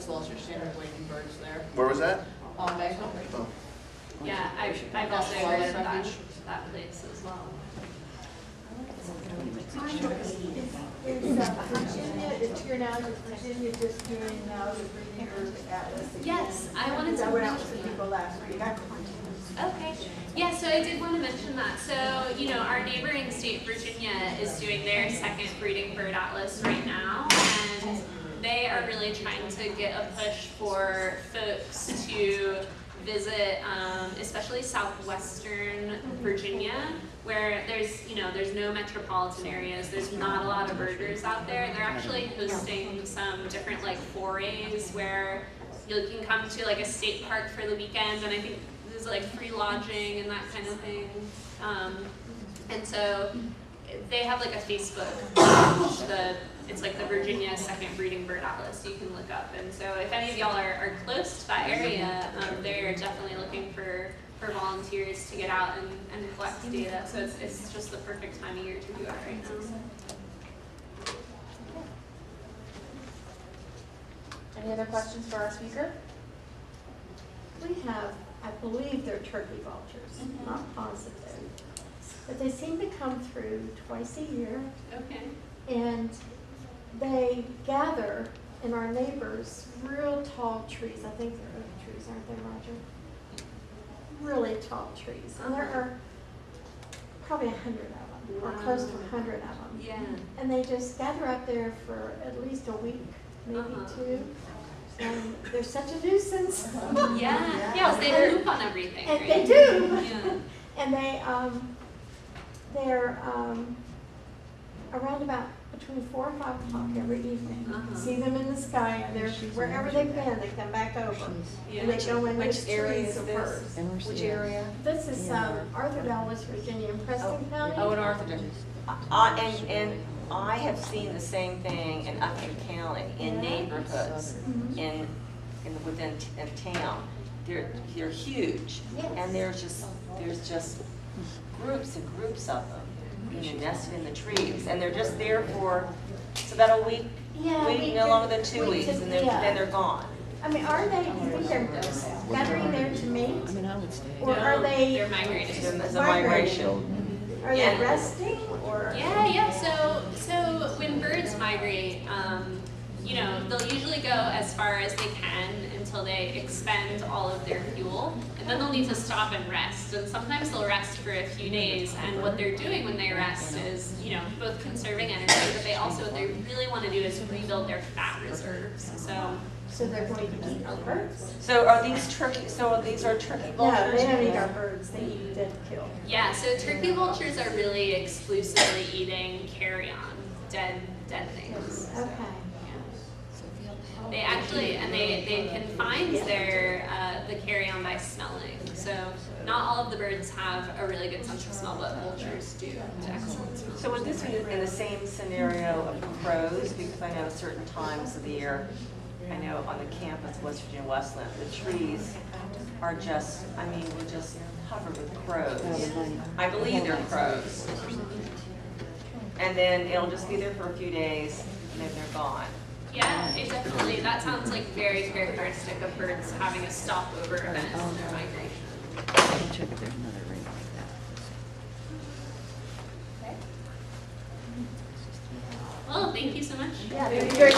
as well as your standard wading birds there. Where was that? Banco. Oh. Yeah, I've also heard of that place as well. Is Virginia just doing now the breeding bird atlas? Yes, I wanted to I went out mention with that. people last week. Okay. Yeah, so I did want to mention that. So, you know, our neighboring state, Virginia, is doing their second breeding bird atlas right now, and they are really trying to get a push for folks to visit, especially southwestern Virginia, where there's no metropolitan areas, there's not a lot of birders out there. They're actually hosting some different like forays where you can come to like a state park for the weekend, and I think there's like free lodging and that kind of thing. And so they have like a Facebook page, it's like the Virginia Second Breeding Bird Atlas you can look up. And so if any of y'all are close to that area, they're definitely looking for volunteers to get out and collect data. So it's just the perfect time of year to do it right now. Any other questions for our speaker? We have, I believe they're turkey vultures, not positive. But they seem to come through twice a year, Okay. and they gather in our neighbors real tall trees. I think they're oak trees, aren't they, Roger? Really tall trees. And there are probably 100 of them, or close to 100 of them. Yeah. And they just gather up there for at least a week, maybe two. And they're such a nuisance. Yeah. Yeah. They poop on everything. And right? they do. Yeah. And they're around about between 4 and 5 o'clock every evening. You can see them in the sky, and they're wherever they've been, they come back over. Yeah. And they go in Which these area trees is of this? firs. Which area? This is Arthurdale, West Virginia, in Preston County. Oh, in Arthurton. And I have seen the same thing in Upton County, in neighborhoods, in town. They're huge, and there's just groups and groups of them, nested in the trees, and they're just there for, it's about a week, no longer than 2 weeks, and then they're gone. I mean, are they, do you think they're gathering there to mate? I mean, I would stay. Or are They're they migrating. There's a migration. Are Yeah. they resting or? Yeah. So when birds migrate, they'll usually go as far as they can until they expend all of their fuel, and then they'll need to stop and rest. And sometimes they'll rest for a few days. And what they're doing when they rest is, both conserving energy, but what they really want to do is rebuild their fat reserves. So they're going to eat our birds? So are these turkey? So these are turkey vultures? No, they don't eat our birds. They eat dead kill. Yeah. So turkey vultures are really exclusively eating carrion, dead things. Okay. They actually, and they can find the carrion by smelling. So not all of the birds have a really good sense of smell, but vultures do. Excellent smell. So would this be in the same scenario of crows? Because I know certain times of the year, I know on the campus of West Virginia Westland, the trees are just, we're just covered with crows. I believe they're crows. And then it'll just be there for a few days, and then they're gone. Yeah, it definitely. That sounds like very characteristic of birds having a stopover event in their migration. I'll check if there's another ring like that. Well, thank you so much. Yeah, they're very